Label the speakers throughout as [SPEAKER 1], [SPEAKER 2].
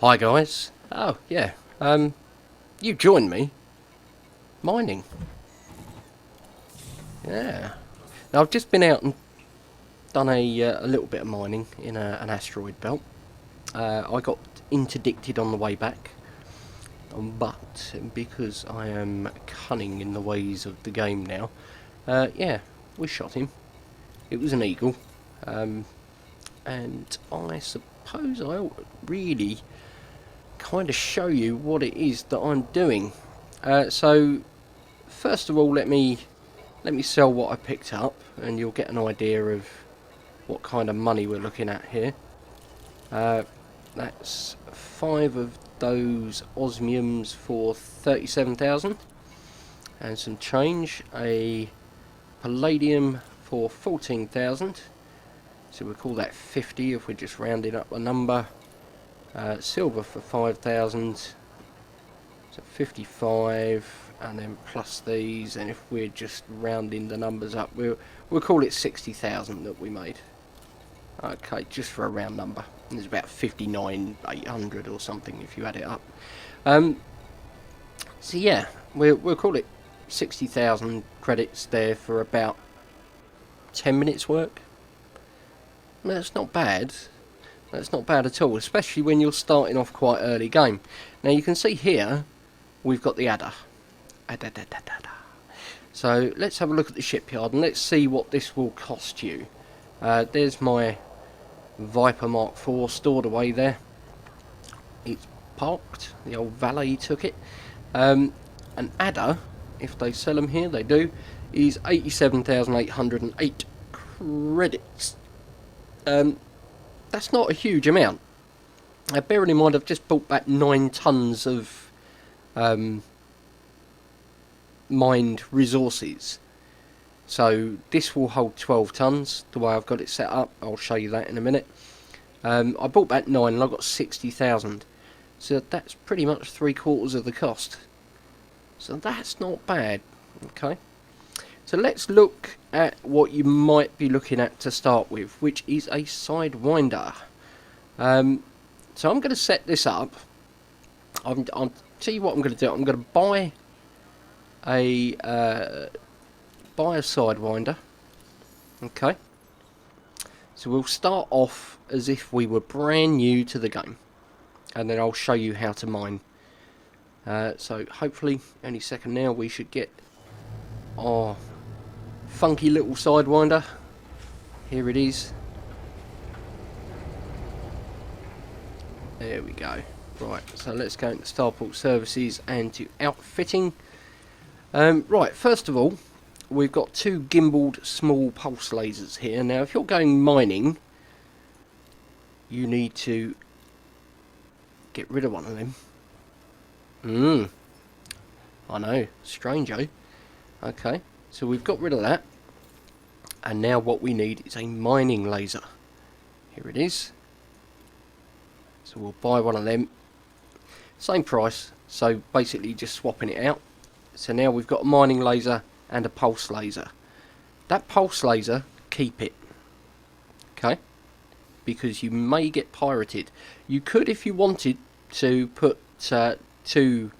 [SPEAKER 1] Hi guys. Oh yeah. You joined me mining. Yeah. Now I've just been out and done a little bit of mining in an asteroid belt. I got interdicted on the way back, but because I am cunning in the ways of the game now, yeah, we shot him. It was an eagle, um, and I suppose I ought really kind of show you what it is that I'm doing. So first of all, let me sell what I picked up, and you'll get an idea of what kind of money we're looking at here. That's 5 of those osmiums for 37,000 and some change. A palladium for 14,000, so we'll call that 50 if we're just rounding up a number. Silver for 5,000, so 55, and then plus these, and if we're just rounding the numbers up, we'll call it 60,000 that we made. Okay, just for a round number. And it's about 59,800 or something if you add it up. So yeah, we'll call it 60,000 credits there for about 10 minutes work. That's not bad. That's not bad at all, especially when you're starting off quite early game. Now you can see here we've got the adder. So let's have a look at the shipyard and let's see what this will cost you. There's my Viper Mark IV stored away there. It's parked. The old valet took it. An adder, if they sell them here, they do, is 87,808 credits. That's not a huge amount. Bearing in mind I've just bought back 9 tons of mined resources. So this will hold 12 tons, the way I've got it set up. I'll show you that in a minute. I bought back 9 and I got 60,000. So that's pretty much 3/4 of the cost. So that's not bad. Okay. So let's look at what you might be looking at to start with, which is a Sidewinder. So I'm going to set this up. I'll tell you what I'm going to do. I'm going to buy a Sidewinder. Okay. So we'll start off as if we were brand new to the game, and then I'll show you how to mine. So hopefully any second now we should get our funky little Sidewinder. Here it is. There we go. Right, so let's go into Starport Services and to outfitting. Right, first of all, we've got 2 gimbaled small pulse lasers here. Now, if you're going mining, you need to get rid of one of them. I know, strange, eh? Okay, so we've got rid of that. And now what we need is a mining laser. Here it is. So we'll buy one of them. Same price, so basically just swapping it out. So now we've got a mining laser and a pulse laser. That pulse laser, keep it. Okay? Because you may get pirated. You could, if you wanted, to put 2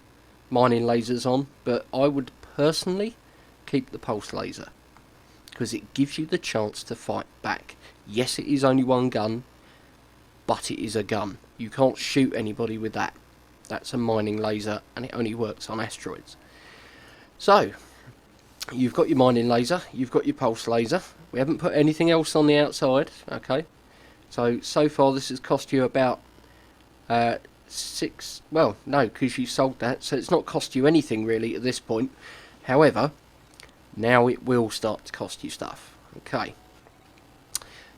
[SPEAKER 1] mining lasers on, but I would personally keep the pulse laser, because it gives you the chance to fight back. Yes, it is only one gun, but it is a gun. You can't shoot anybody with that. That's a mining laser, and it only works on asteroids. So, you've got your mining laser, you've got your pulse laser. We haven't put anything else on the outside, okay? So far this has cost you about 6... Well, no, because you sold that, so it's not cost you anything really at this point. However, now it will start to cost you stuff. Okay.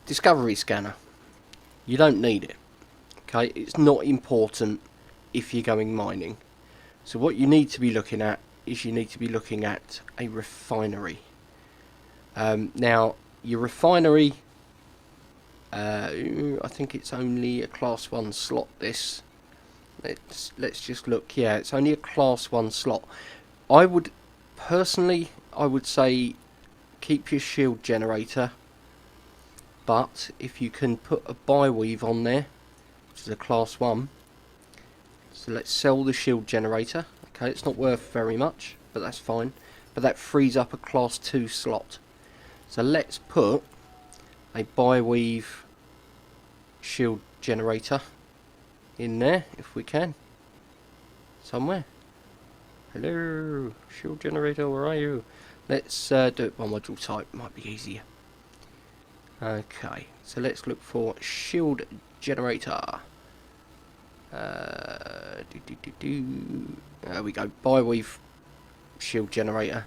[SPEAKER 1] Discovery scanner. You don't need it. Okay, it's not important if you're going mining. So what you need to be looking at is you need to be looking at a refinery. Now, your refinery, I think it's only a class 1 slot, this. Let's just look. Yeah, it's only a class 1 slot. I would say keep your shield generator, but if you can put a bi-weave on there, which is a class 1, So let's sell the shield generator. Okay, it's not worth very much, but that's fine. But that frees up a class 2 slot. So let's put a bi-weave shield generator in there, if we can. Somewhere. Hello, shield generator, where are you? Let's do it by module type, might be easier. Okay, so let's look for shield generator. There we go, bi-weave shield generator.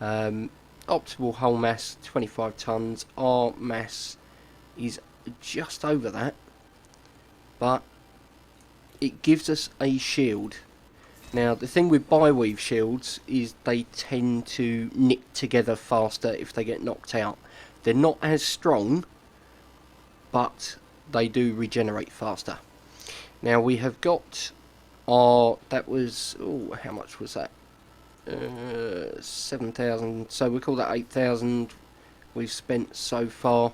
[SPEAKER 1] Optimal hull mass 25 tons. Our mass is just over that, but it gives us a shield. Now the thing with bi-weave shields is they tend to knit together faster if they get knocked out. They're not as strong, but they do regenerate faster. Now we have got our, that was, oh, how much was that? 7,000, so we call that 8,000 we've spent so far.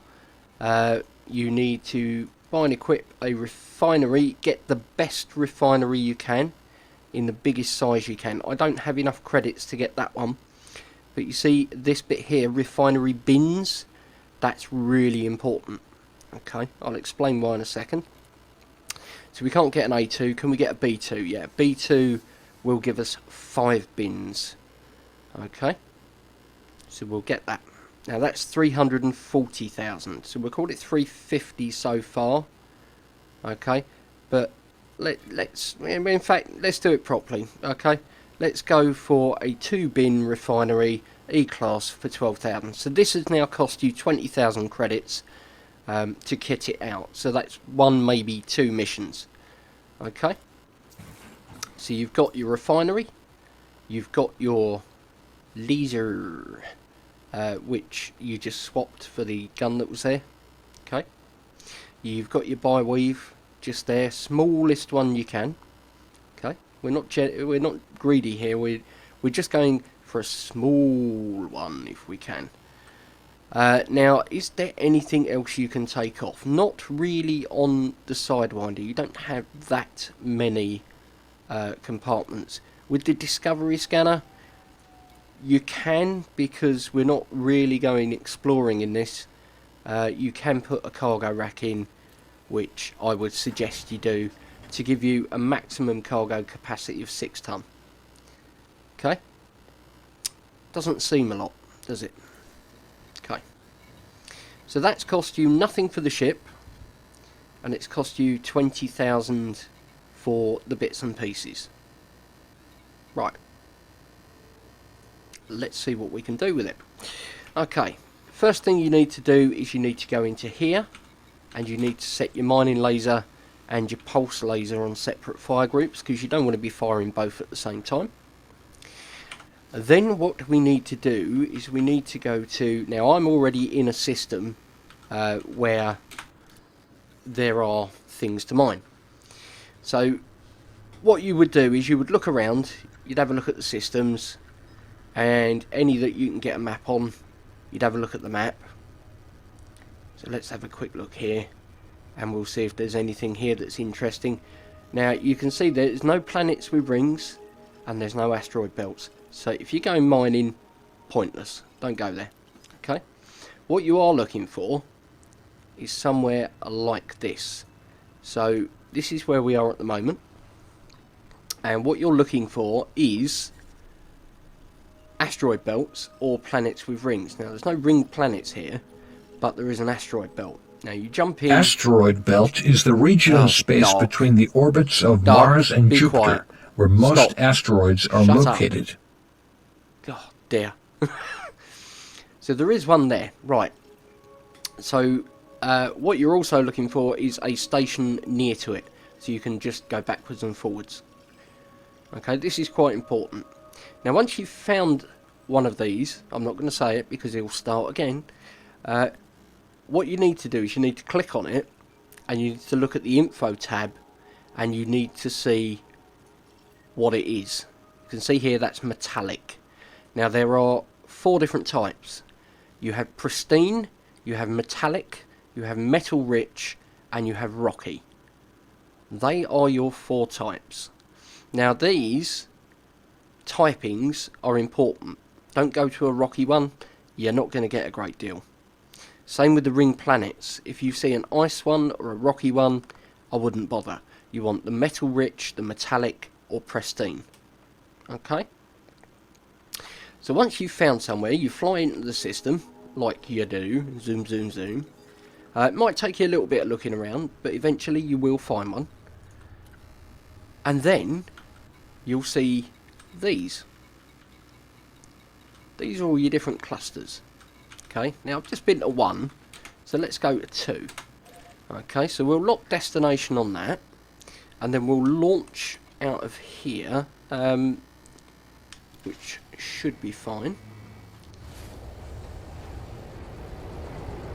[SPEAKER 1] You need to buy and equip a refinery, get the best refinery you can in the biggest size you can. I don't have enough credits to get that one, but you see this bit here, refinery bins, that's really important. Okay, I'll explain why in a second. So we can't get an A2, can we get a B2? Yeah, B2 will give us 5 bins. Okay, so we'll get that. Now that's 340,000, so we'll call it 350 so far. Okay, but let's in fact let's do it properly. Okay, let's go for a 2-bin refinery E-class for 12,000. So this has now cost you 20,000 credits to kit it out. So that's 1, maybe 2 missions. Okay, so you've got your refinery, you've got your laser, which you just swapped for the gun that was there. Okay, you've got your bi-weave just there, smallest one you can. Okay, we're not greedy here. We're just going for a small one if we can. Now, is there anything else you can take off? Not really on the Sidewinder. You don't have that many compartments. With the Discovery Scanner, you can, because we're not really going exploring in this. You can put a cargo rack in, which I would suggest you do, to give you a maximum cargo capacity of 6 ton. Okay? Doesn't seem a lot, does it? Okay. So that's cost you nothing for the ship, and it's cost you 20,000 for the bits and pieces. Right. Let's see what we can do with it. Okay. First thing you need to do is you need to go into here, and you need to set your mining laser and your pulse laser on separate fire groups, because you don't want to be firing both at the same time. Then what we need to do is we need to go to, now I'm already in a system where there are things to mine. So what you would do is you would look around, you'd have a look at the systems, and any that you can get a map on, you'd have a look at the map. So let's have a quick look here, and we'll see if there's anything here that's interesting. Now you can see there's no planets with rings, and there's no asteroid belts. So if you're going mining, pointless. Don't go there. Okay. What you are looking for is somewhere like this. So this is where we are at the moment. And what you're looking for is asteroid belts or planets with rings. Now there's no ringed planets here, but there is an asteroid belt. Now you jump in.
[SPEAKER 2] Asteroid belt is the region of space between the orbits of Mars and Jupiter,
[SPEAKER 1] quiet.
[SPEAKER 2] Where most asteroids are located.
[SPEAKER 1] God dear. So there is one there, right. So what you're also looking for is a station near to it, so you can just go backwards and forwards. Okay, this is quite important. Now once you've found one of these, I'm not going to say it because it'll start again, what you need to do is you need to click on it, and you need to look at the info tab, and you need to see what it is. You can see here that's metallic. Now there are 4 different types. You have pristine, you have metallic, you have metal rich, and you have rocky. They are your 4 types. Now these typings are important. Don't go to a rocky one, you're not going to get a great deal. Same with the ring planets. If you see an ice one or a rocky one, I wouldn't bother. You want the metal rich, the metallic, or pristine. Okay? So once you've found somewhere, you fly into the system, like you do, zoom, zoom, zoom. It might take you a little bit of looking around, but eventually you will find one. And then you'll see these. These are all your different clusters. Okay, now I've just been to one, so let's go to two. Okay, so we'll lock destination on that, and then we'll launch out of here, which should be fine.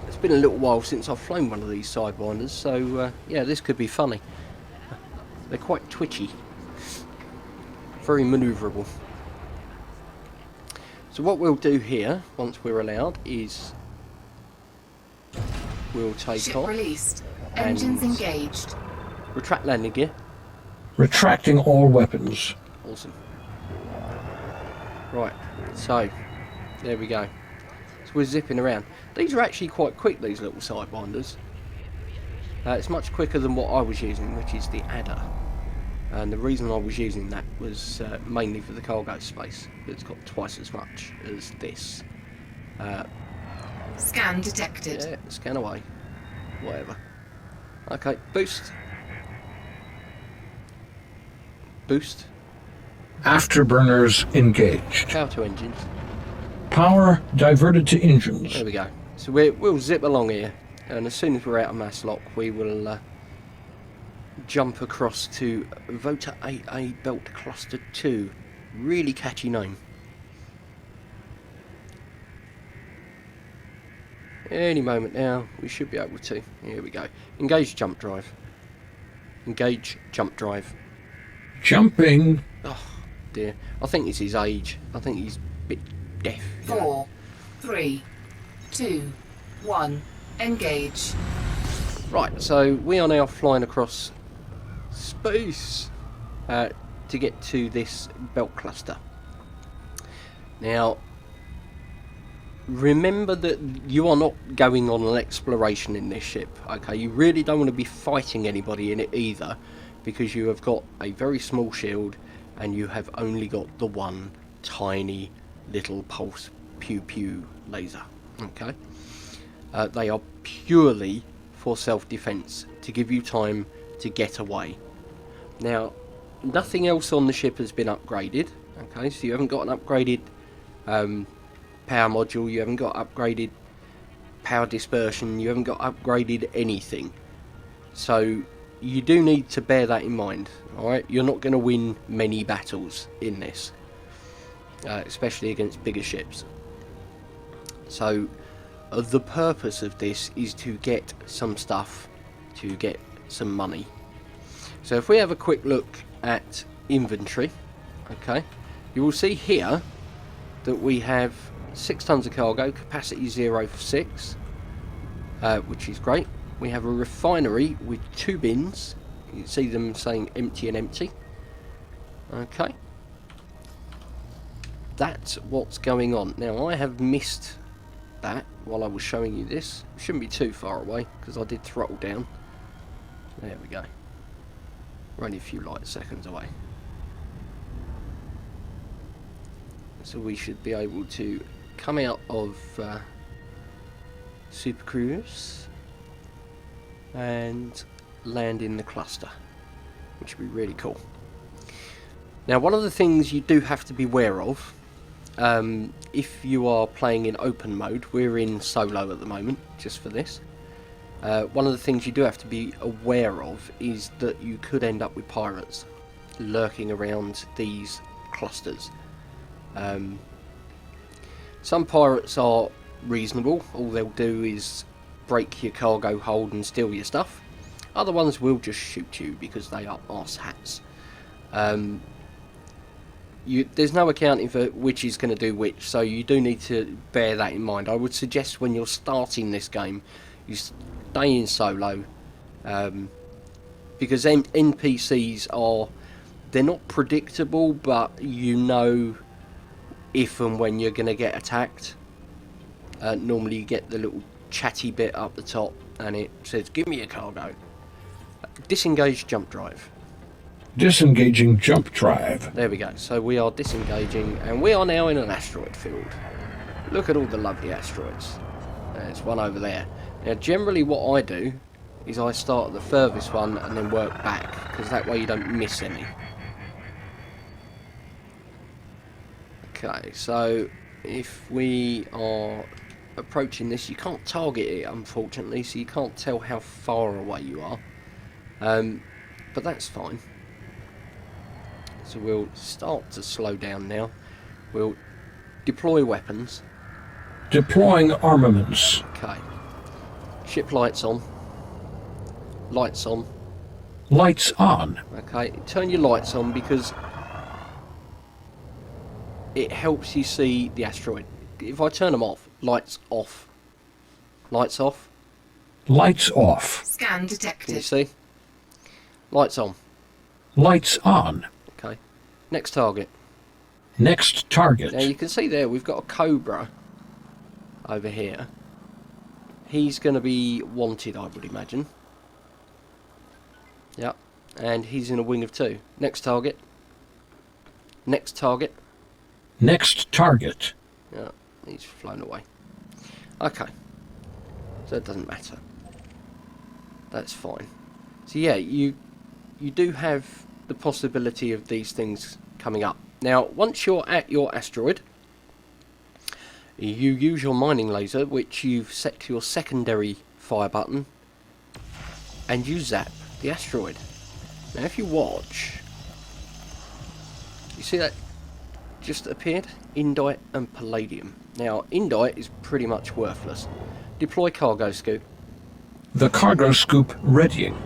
[SPEAKER 1] It's been a little while since I've flown one of these Sidewinders, so yeah, this could be funny. They're quite twitchy, very manoeuvrable. So what we'll do here, once we're allowed, is we'll take
[SPEAKER 3] Ship
[SPEAKER 1] off.
[SPEAKER 3] Released. Engines engaged.
[SPEAKER 1] Retract landing gear.
[SPEAKER 2] Retracting all weapons.
[SPEAKER 1] Awesome. Right, so there we go. So we're zipping around. These are actually quite quick, these little Sidewinders. It's much quicker than what I was using, which is the Adder. And the reason I was using that was mainly for the cargo space. It's got twice as much as this.
[SPEAKER 3] Scan detected.
[SPEAKER 1] Yeah, scan away. Whatever. Okay, boost. Boost.
[SPEAKER 2] Afterburners engaged.
[SPEAKER 1] Power to engines.
[SPEAKER 2] Power diverted to engines.
[SPEAKER 1] There we go. So we'll zip along here. And as soon as we're out of mass lock, we will jump across to Vota 8A Belt Cluster 2. Really catchy name. Any moment now, we should be able to. Here we go. Engage jump drive. Engage jump drive.
[SPEAKER 2] Jumping.
[SPEAKER 1] Oh dear. I think it's his age. I think he's a bit deaf. You know.
[SPEAKER 3] 4, 3, 2, 1. Engage.
[SPEAKER 1] Right, so we are now flying across space to get to this belt cluster. Now, remember that you are not going on an exploration in this ship, okay? You really don't want to be fighting anybody in it either, because you have got a very small shield and you have only got the one tiny little pulse pew pew laser, okay? They are purely for self-defense, to give you time to get away. Now, nothing else on the ship has been upgraded, okay? So you haven't got an upgraded power module, you haven't got upgraded power dispersion, you haven't got upgraded anything. So you do need to bear that in mind, alright? You're not going to win many battles in this, especially against bigger ships. So the purpose of this is to get some stuff, to get some money. So if we have a quick look at inventory, okay, you will see here that we have 6 tons of cargo, capacity 0 for 6, which is great. We have a refinery with 2 bins. You can see them saying empty and empty. Okay. That's what's going on. Now I have missed that while I was showing you this. It shouldn't be too far away because I did throttle down. There we go. We're only a few light seconds away. So we should be able to come out of Super Cruise and land in the cluster, which would be really cool. Now, one of the things you do have to be aware of, if you are playing in open mode, we're in solo at the moment, just for this. One of the things you do have to be aware of is that you could end up with pirates lurking around these clusters. Some pirates are reasonable. All they'll do is break your cargo hold and steal your stuff. Other ones will just shoot you because they are arse hats. There's no accounting for which is going to do which, so you do need to bear that in mind. I would suggest when you're starting this game, you stay in solo, because NPCs are they're not predictable, but you know if and when you're going to get attacked. Normally you get the little chatty bit up the top and it says, give me your cargo. Disengage jump drive.
[SPEAKER 2] Disengaging jump drive.
[SPEAKER 1] There we go. So we are disengaging and we are now in an asteroid field. Look at all the lovely asteroids. There's one over there. Now generally what I do is I start at the furthest one and then work back, because that way you don't miss any. Okay, so if we are approaching this, you can't target it unfortunately, so you can't tell how far away you are. But that's fine. So we'll start to slow down now. We'll deploy weapons.
[SPEAKER 2] Deploying armaments.
[SPEAKER 1] Okay. Ship lights on. Lights on.
[SPEAKER 2] Lights on.
[SPEAKER 1] Okay, turn your lights on because it helps you see the asteroid. If I turn them off, lights off. Lights off.
[SPEAKER 2] Lights off.
[SPEAKER 3] Scan
[SPEAKER 1] Can you
[SPEAKER 3] detected.
[SPEAKER 1] see? Lights on.
[SPEAKER 2] Lights on.
[SPEAKER 1] Okay. Next target.
[SPEAKER 2] Next target.
[SPEAKER 1] Now you can see there we've got a Cobra over here. He's going to be wanted, I would imagine. Yep. And he's in a wing of 2. Next target. Next target.
[SPEAKER 2] Next target.
[SPEAKER 1] Yeah, he's flown away. Okay. So it doesn't matter. That's fine. So yeah, you do have the possibility of these things coming up. Now, once you're at your asteroid, you use your mining laser, which you've set to your secondary fire button, and you zap the asteroid. Now, if you watch, you see that just appeared? Indite and palladium. Now, indite is pretty much worthless. Deploy cargo scoop.
[SPEAKER 2] The cargo scoop readying.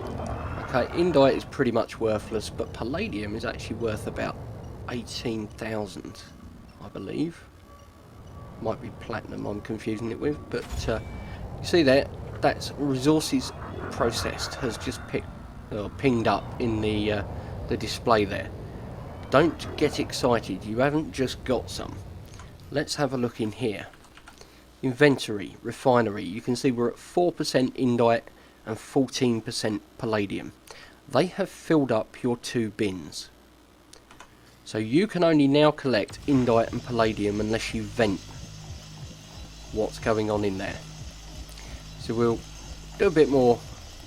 [SPEAKER 1] Okay, indite is pretty much worthless, but palladium is actually worth about 18,000, I believe. Might be platinum I'm confusing it with, but you see there, that's resources processed has just pinged up in the display there. Don't get excited, you haven't just got some. Let's have a look in here. Inventory, refinery, you can see we're at 4% indite and 14% palladium. They have filled up your 2 bins. So you can only now collect indite and palladium unless you vent what's going on in there. So we'll do a bit more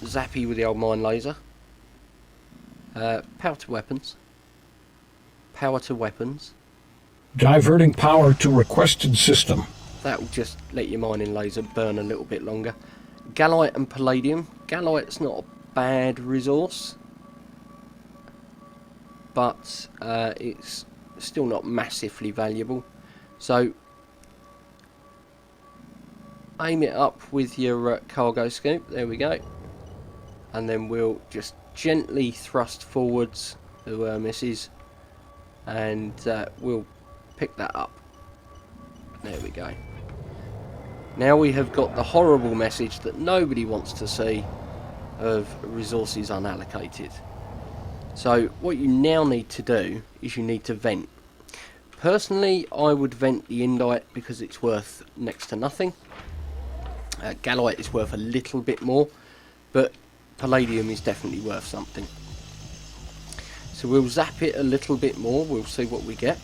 [SPEAKER 1] zappy with the old mine laser. Power to weapons. Power to weapons.
[SPEAKER 2] Diverting power to requested system.
[SPEAKER 1] That will just let your mining laser burn a little bit longer. Gallite and palladium. Gallite's not a bad resource, but it's still not massively valuable. So aim it up with your cargo scoop. There we go. And then we'll just gently thrust forwards to misses, and we'll pick that up. There we go. Now we have got the horrible message that nobody wants to see of resources unallocated. So what you now need to do is you need to vent. Personally, I would vent the indite because it's worth next to nothing. Gallite is worth a little bit more, but palladium is definitely worth something. So we'll zap it a little bit more, we'll see what we get.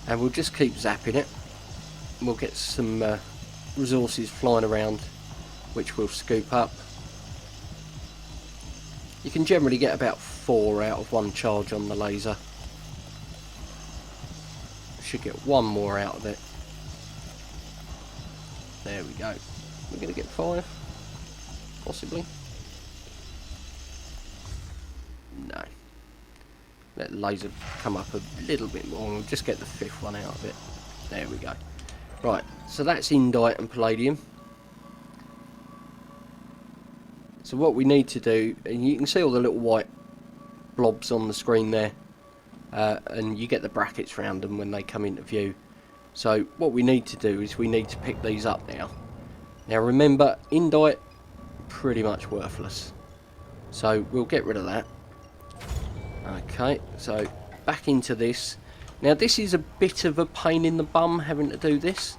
[SPEAKER 1] And we'll just keep zapping it. We'll get some resources flying around, which we'll scoop up. You can generally get about 4 out of 1 charge on the laser. Should get 1 more out of it. There we go. We're going to get 5, possibly. No. Let the laser come up a little bit more and we'll just get the 5th one out of it. There we go. Right, so that's indite and palladium. So what we need to do, and you can see all the little white blobs on the screen there, and you get the brackets around them when they come into view. So what we need to do is we need to pick these up now. Now remember, indite, pretty much worthless. So we'll get rid of that. Okay, so back into this. Now this is a bit of a pain in the bum having to do this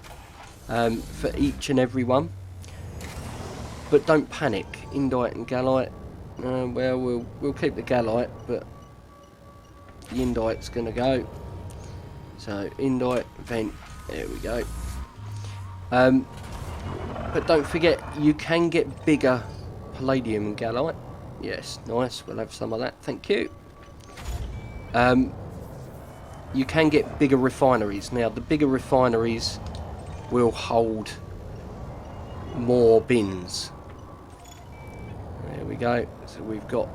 [SPEAKER 1] for each and every one. But don't panic. Indite and Gallite. Well, we'll keep the Gallite, but the Indite's going to go. So Indite, vent, there we go. But don't forget, you can get bigger Palladium and Gallite. Yes, nice. We'll have some of that. Thank you. You can get bigger refineries. Now, the bigger refineries will hold more bins. There we go. So we've got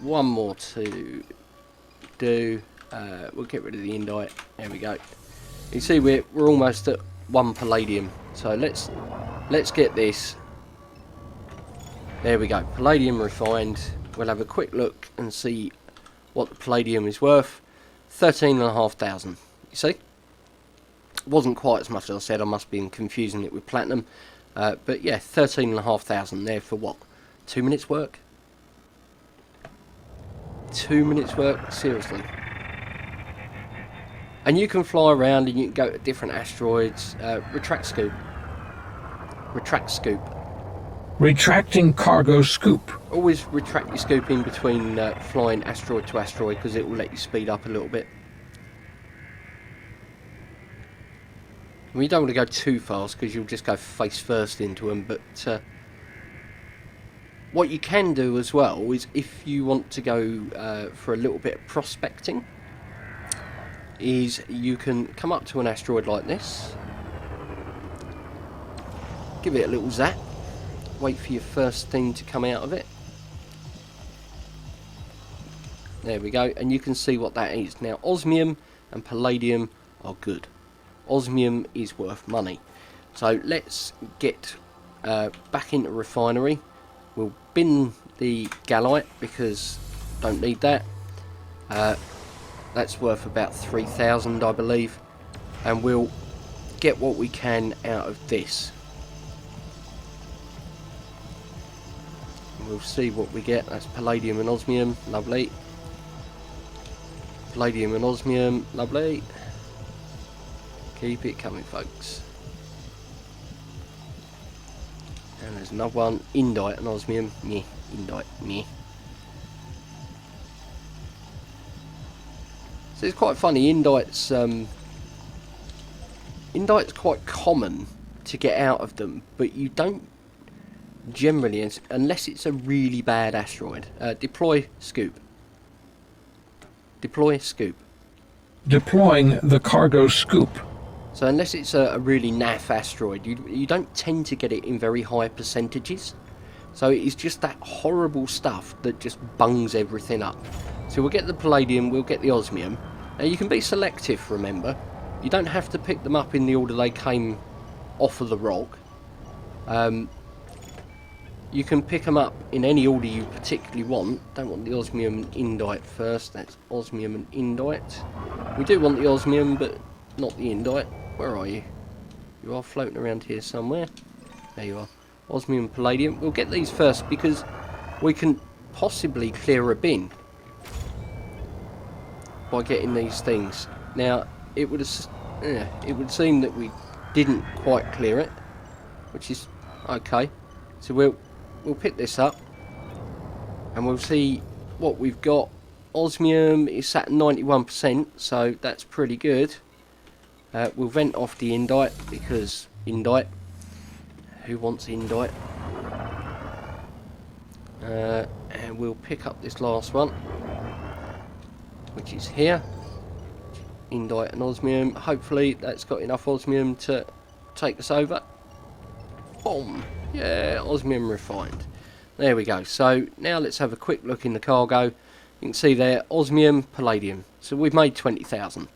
[SPEAKER 1] one more to do. We'll get rid of the Indite. There we go. You see, we're almost at 1 Palladium. So let's get this. There we go. Palladium refined. We'll have a quick look and see what the Palladium is worth. 13,500. You see? Wasn't quite as much as I said. I must be confusing it with platinum. But yeah, 13,500 there for what? 2 minutes work? 2 minutes work? Seriously. And you can fly around and you can go to different asteroids. Retract scoop. Retract scoop.
[SPEAKER 2] Retracting cargo scoop.
[SPEAKER 1] Always retract your scoop in between flying asteroid to asteroid because it will let you speed up a little bit. We don't want to go too fast because you'll just go face first into them, but what you can do as well is if you want to go for a little bit of prospecting, is you can come up to an asteroid like this, give it a little zap, wait for your first thing to come out of it. There we go, and you can see what that is. Now, osmium and palladium are good. Osmium is worth money. So let's get back into refinery. We'll bin the Gallite because don't need that. That's worth about 3,000, I believe. And we'll get what we can out of this. And we'll see what we get. That's palladium and osmium. Lovely. Palladium and osmium. Lovely. Keep it coming, folks. And there's another one. Indite and osmium. Meh. Indite. Meh. So it's quite funny. Indite's quite common to get out of them, but you don't generally, unless it's a really bad asteroid. Deploy scoop. Deploy scoop.
[SPEAKER 2] Deploying the cargo scoop.
[SPEAKER 1] So unless it's a really naff asteroid, you don't tend to get it in very high percentages. So it's just that horrible stuff that just bungs everything up. So we'll get the palladium, we'll get the osmium. Now you can be selective, remember. You don't have to pick them up in the order they came off of the rock. You can pick them up in any order you particularly want. Don't want the osmium and indite first. That's osmium and indite. We do want the osmium, but not the indite. Where are you? You are floating around here somewhere. There you are. Osmium and palladium. We'll get these first because we can possibly clear a bin by getting these things. Now, it would seem that we didn't quite clear it, which is okay. So we'll pick this up and we'll see what we've got. Osmium is at 91%, so that's pretty good. We'll vent off the indite because indite. Who wants indite? And we'll pick up this last one, which is here. Indite and osmium. Hopefully that's got enough osmium to take us over. Boom! Yeah, osmium refined. There we go. So now let's have a quick look in the cargo. You can see there, osmium, palladium. So we've made 20,000.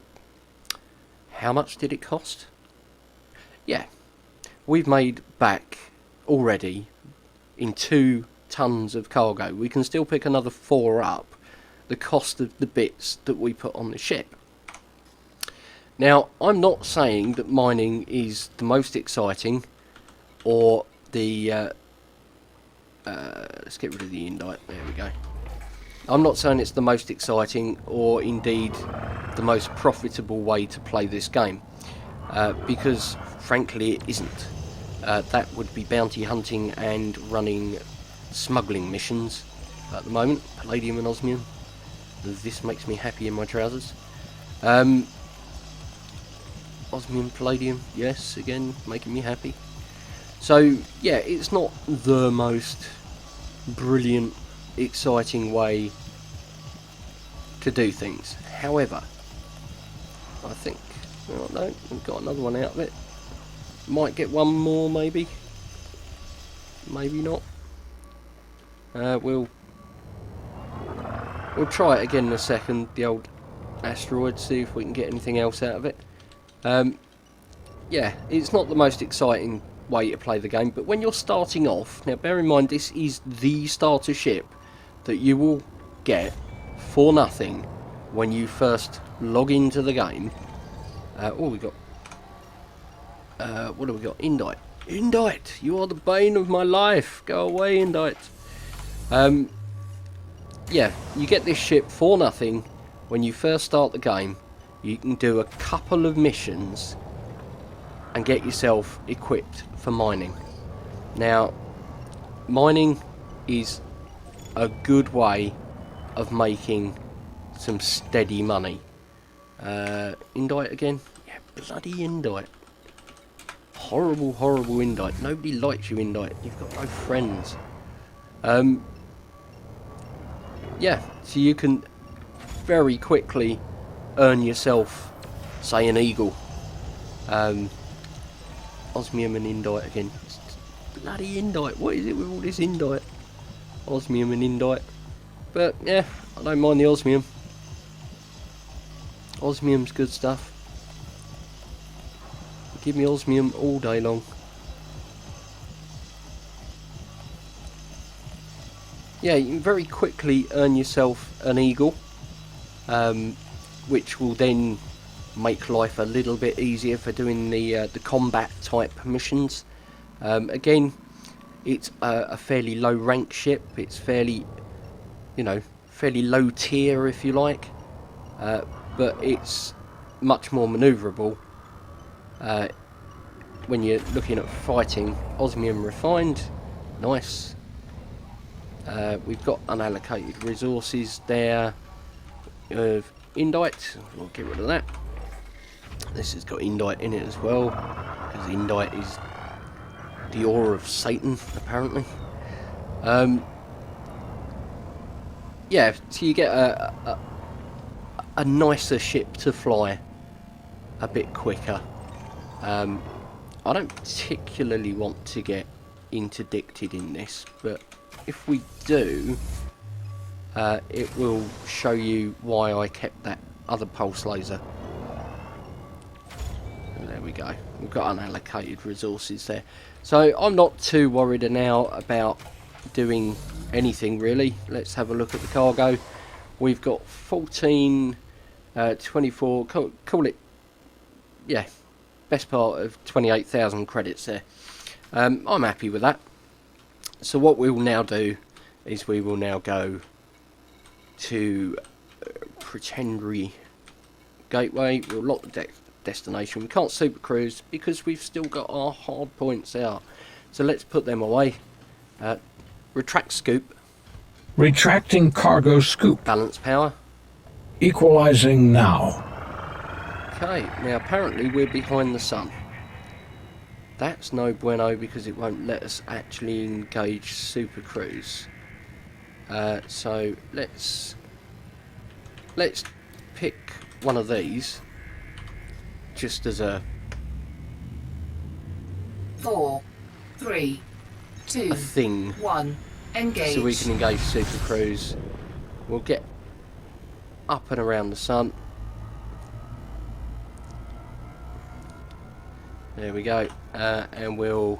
[SPEAKER 1] How much did it cost? Yeah, we've made back already in 2 tons of cargo. We can still pick another 4 up. The cost of the bits that we put on the ship. Now, I'm not saying that mining is the most exciting or the let's get rid of the indite. There we go. I'm not saying it's the most exciting or indeed the most profitable way to play this game, because frankly it isn't. That would be bounty hunting and running smuggling missions at the moment. Palladium and osmium. This makes me happy in my trousers. Osmium, palladium, yes, again, making me happy. So, yeah, it's not the most brilliant, exciting way to do things. However, I think, oh no, we've got another one out of it. Might get one more, maybe. Maybe not. We'll try it again in a second, the old asteroid, see if we can get anything else out of it. Yeah, it's not the most exciting way to play the game, but when you're starting off, now bear in mind this is the starter ship that you will get for nothing when you first log into the game. Oh, we got what do we got? Indite. Indite, you are the bane of my life. Go away, Indite. Yeah, you get this ship for nothing when you first start the game. You can do a couple of missions and get yourself equipped for mining. Now, mining is a good way of making some steady money. Indite again? Yeah, bloody Indite. Horrible, horrible Indite. Nobody likes you, Indite. You've got no friends. Yeah, so you can very quickly earn yourself, say, an eagle. Osmium and Indite again. Bloody Indite. What is it with all this Indite? Osmium and Indite. But, yeah, I don't mind the Osmium. Osmium's good stuff. Give me Osmium all day long. Yeah, you can very quickly earn yourself an eagle, which will then make life a little bit easier for doing the combat type missions. Again, it's a fairly low rank ship. It's fairly, you know, fairly low tier if you like, but it's much more manoeuvrable when you're looking at fighting. Osmium refined, nice. We've got unallocated resources there of Indite. We'll get rid of that. This has got Indite in it as well, because Indite is the ore of Satan, apparently. Yeah, so you get a nicer ship to fly a bit quicker. I don't particularly want to get interdicted in this, but if we do, it will show you why I kept that other pulse laser. And there we go. We've got unallocated resources there. So I'm not too worried now about doing anything really. Let's have a look at the cargo. We've got 14, 24, call it, yeah, best part of 28,000 credits there. I'm happy with that. So what we will now do is we will now go to Pretendry Gateway. We'll lock the destination. We can't super cruise because we've still got our hard points out. So let's put them away. Retract scoop.
[SPEAKER 2] Retracting cargo scoop.
[SPEAKER 1] Balance power.
[SPEAKER 2] Equalizing now.
[SPEAKER 1] Okay, now apparently we're behind the sun. That's no bueno because it won't let us actually engage super cruise. So let's pick one of these just as a
[SPEAKER 3] 4, 3, 2,
[SPEAKER 1] thing,
[SPEAKER 3] 1. Engage.
[SPEAKER 1] so we can engage super cruise. We'll get up and around the sun. There we go, and we'll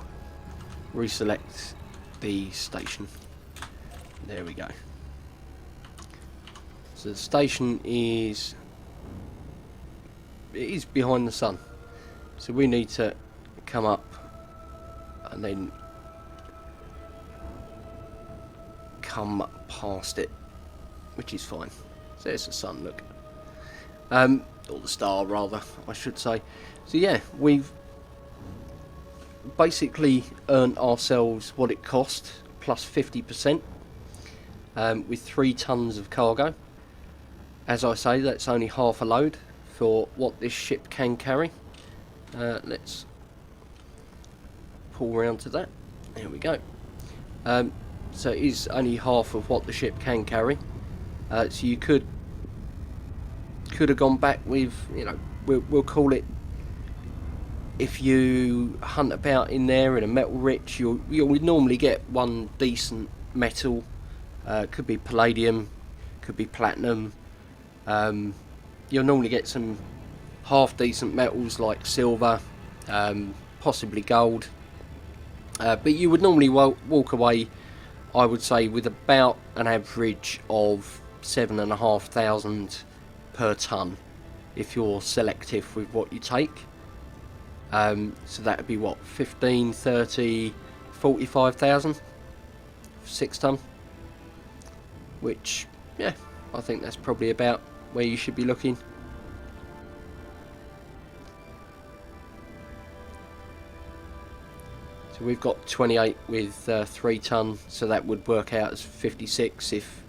[SPEAKER 1] reselect the station. There we go. So the station is behind the sun, so we need to come up and then come past it which is fine. So there's the sun, look. Or the star, rather, I should say. So yeah, we've basically earned ourselves what it cost, plus 50%, with 3 tons of cargo. As I say, that's only half a load for what this ship can carry. Let's pull round to that. There we go. So it is only half of what the ship can carry. So you could have gone back with, you know, we'll call it, if you hunt about in there in a metal rich, you'll normally get one decent metal. Could be palladium, could be platinum. You'll normally get some half decent metals like silver, possibly gold. But you would normally walk away, I would say, with about an average of 7,500 per ton if you're selective with what you take. So that would be what, 15, 30, 45,000 6 ton, which, yeah, I think that's probably about where you should be looking. So we've got 28 with 3 ton, so that would work out as 56 if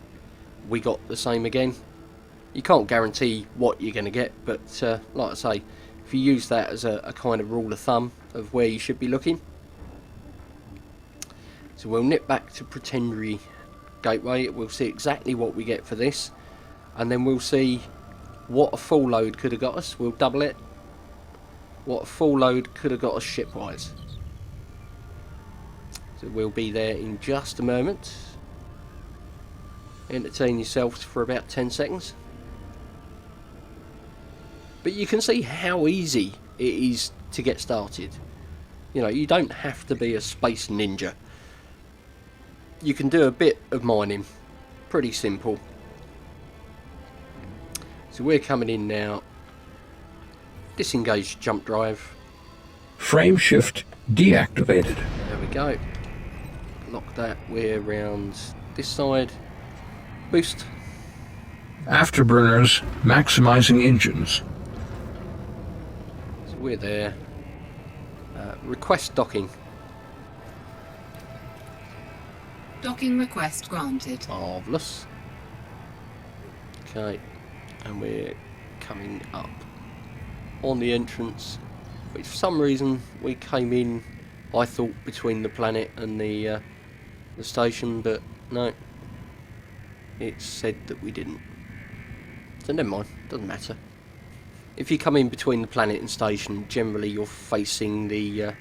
[SPEAKER 1] we got the same again. You can't guarantee what you're going to get, but like I say, if you use that as a kind of rule of thumb of where you should be looking. So we'll nip back to Pretendry Gateway, we'll see exactly what we get for this, and then we'll see what a full load could have got us. We'll double it, what a full load could have got us shipwise. So we'll be there in just a moment. Entertain yourselves for about 10 seconds. But you can see how easy it is to get started. You know, you don't have to be a space ninja. You can do a bit of mining. Pretty simple. So we're coming in now. Disengage jump drive.
[SPEAKER 2] Frame shift deactivated.
[SPEAKER 1] There we go. Lock that. We're around this side. Boost.
[SPEAKER 2] Afterburners maximizing engines.
[SPEAKER 1] So we're there. Request docking.
[SPEAKER 3] Docking request granted.
[SPEAKER 1] Marvellous. Okay, and we're coming up on the entrance, which for some reason we came in, I thought, between the planet and the station, but no, it said that we didn't. So never mind, doesn't matter. If you come in between the planet and station, generally you're facing the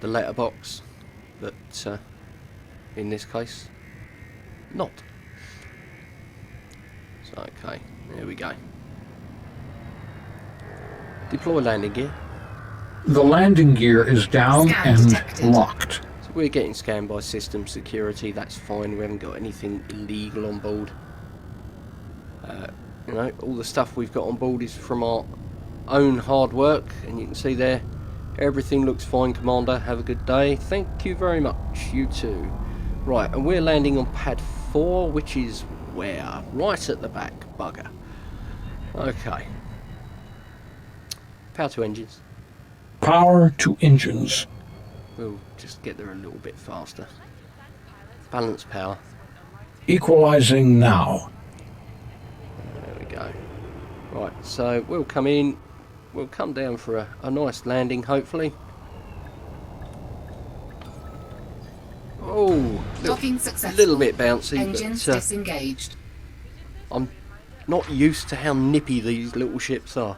[SPEAKER 1] letterbox, but in this case, not. So okay, there we go. Deploy landing gear.
[SPEAKER 2] The landing gear is down
[SPEAKER 3] Scan
[SPEAKER 2] and
[SPEAKER 3] detected.
[SPEAKER 2] locked.
[SPEAKER 1] So we're getting scanned by system security, that's fine, we haven't got anything illegal on board. You know, all the stuff we've got on board is from our own hard work, and you can see there, everything looks fine, Commander, have a good day. Thank you very much, you too. Right, and we're landing on pad 4, which is where? Right at the back, bugger. Okay. Power to engines.
[SPEAKER 2] Power to engines.
[SPEAKER 1] We'll just get there a little bit faster. Balance power.
[SPEAKER 2] Equalizing now.
[SPEAKER 1] There we go. Right, so we'll come in. We'll come down for a nice landing, hopefully. Oh,
[SPEAKER 3] Docking
[SPEAKER 1] a
[SPEAKER 3] successful.
[SPEAKER 1] little bit bouncy,
[SPEAKER 3] Engines
[SPEAKER 1] but
[SPEAKER 3] disengaged.
[SPEAKER 1] I'm not used to how nippy these little ships are,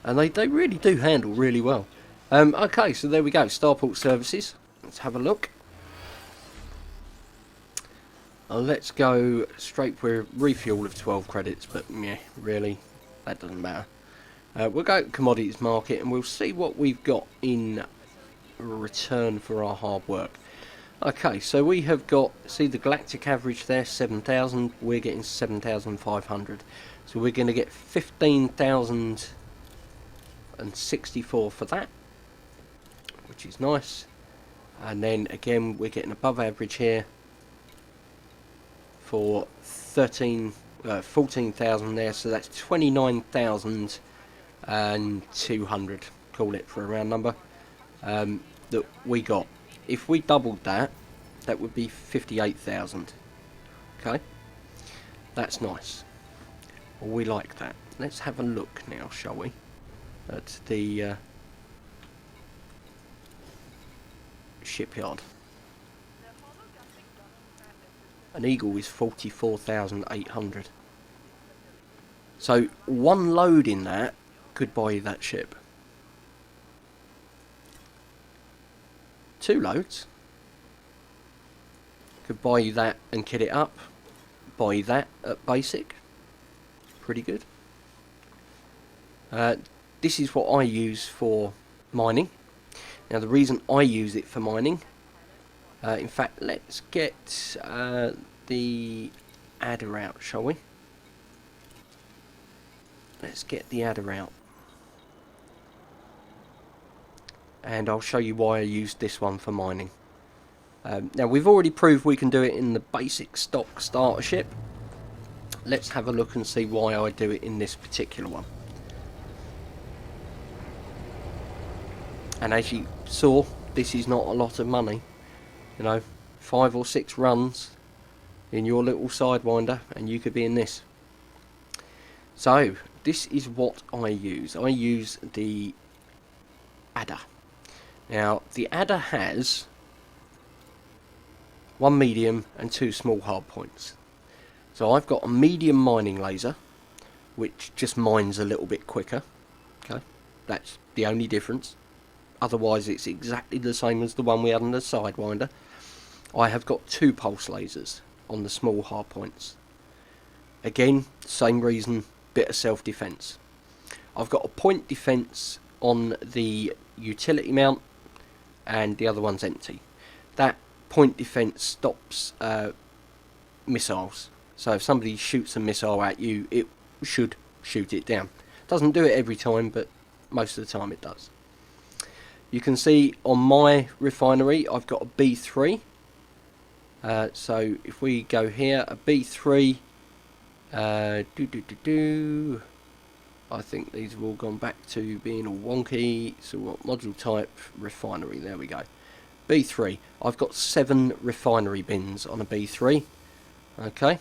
[SPEAKER 1] and they really do handle really well. Okay, so there we go, Starport Services. Let's have a look. Let's go straight for a refuel of 12 credits, but yeah, really, that doesn't matter. We'll go to commodities market and we'll see what we've got in return for our hard work. Okay, so we have got, see the galactic average there, 7,000, we're getting 7,500. So we're going to get 15,064 for that, which is nice. And then again, we're getting above average here for 14,000 there, so that's 29,200, call it for a round number, that we got. If we doubled that, that would be 58,000. Okay, that's nice. Well, we like that. Let's have a look now, shall we, at the shipyard. An Eagle is 44,800. So one load in that could buy you that ship. 2 loads could buy you that and kit it up. Buy you that at basic. Pretty good. This is what I use for mining. Now the reason I use it for mining, in fact, let's get the adder out, shall we? Let's get the adder out. And I'll show you why I used this one for mining. Now we've already proved we can do it in the basic stock starter ship. Let's have a look and see why I do it in this particular one. And as you saw, this is not a lot of money. You know, 5 or 6 runs in your little Sidewinder and you could be in this. So this is what I use. I use the adder. Now the adder has 1 medium and 2 small hard points. So I've got a medium mining laser, which just mines a little bit quicker. Okay, that's the only difference. Otherwise it's exactly the same as the one we had on the Sidewinder. I have got 2 pulse lasers on the small hard points. Again, same reason, bit of self-defense. I've got a point defense on the utility mount and the other one's empty. That point defense stops missiles. So if somebody shoots a missile at you, it should shoot it down. Doesn't do it every time, but most of the time it does. You can see on my refinery I've got a B3. So if we go here, a B3, I think these have all gone back to being all wonky. So what, module type refinery, there we go. B3, I've got 7 refinery bins on a B3. Okay,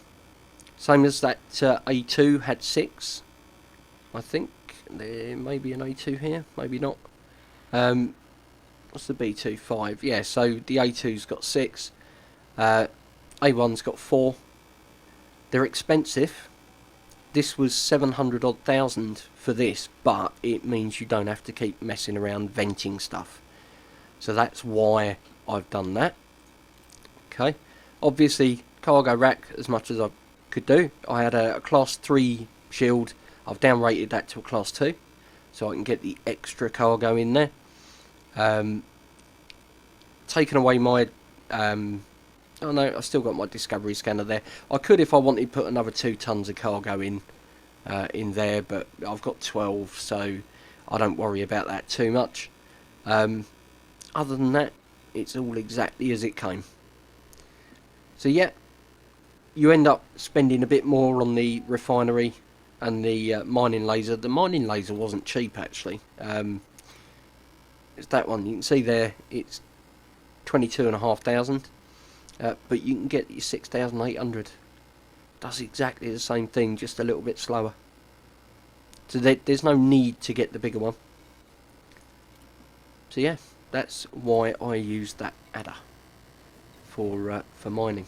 [SPEAKER 1] same as that A2 had 6. I think there may be an A2 here, maybe not. What's the B2? 5. Yeah, so the A2's got 6. A1's got 4. They're expensive. This was 700 odd thousand for this, but it means you don't have to keep messing around venting stuff. So that's why I've done that. Okay, obviously cargo rack as much as I could do. I had a class 3 shield. I've downrated that to a class 2 so I can get the extra cargo in there. Taken away my oh no, I've still got my discovery scanner there. I could, if I wanted, put another 2 tons of cargo in there, but I've got 12, so I don't worry about that too much. Other than that, it's all exactly as it came. So yeah, you end up spending a bit more on the refinery and the mining laser. The mining laser wasn't cheap actually. It's that one, you can see there, it's 22,500. But you can get your 6,800. Does exactly the same thing, just a little bit slower. So there's no need to get the bigger one. So yeah, that's why I use that adder for mining.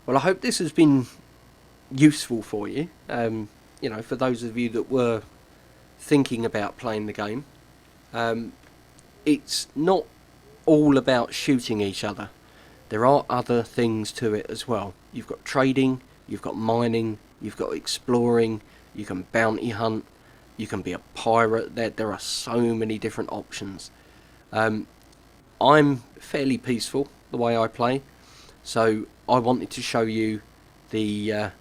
[SPEAKER 1] Well, I hope this has been useful for you. You know, for those of you that were thinking about playing the game, it's not all about shooting each other. There are other things to it as well. You've got trading, you've got mining, you've got exploring, you can bounty hunt, you can be a pirate. There are so many different options. I'm fairly peaceful the way I play, so I wanted to show you the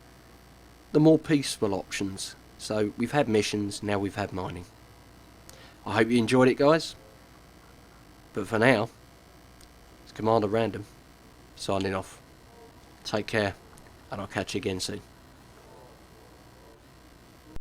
[SPEAKER 1] more peaceful options. So we've had missions, now we've had mining. I hope you enjoyed it, guys. But for now, it's Commander Random, signing off. Take care, and I'll catch you again soon.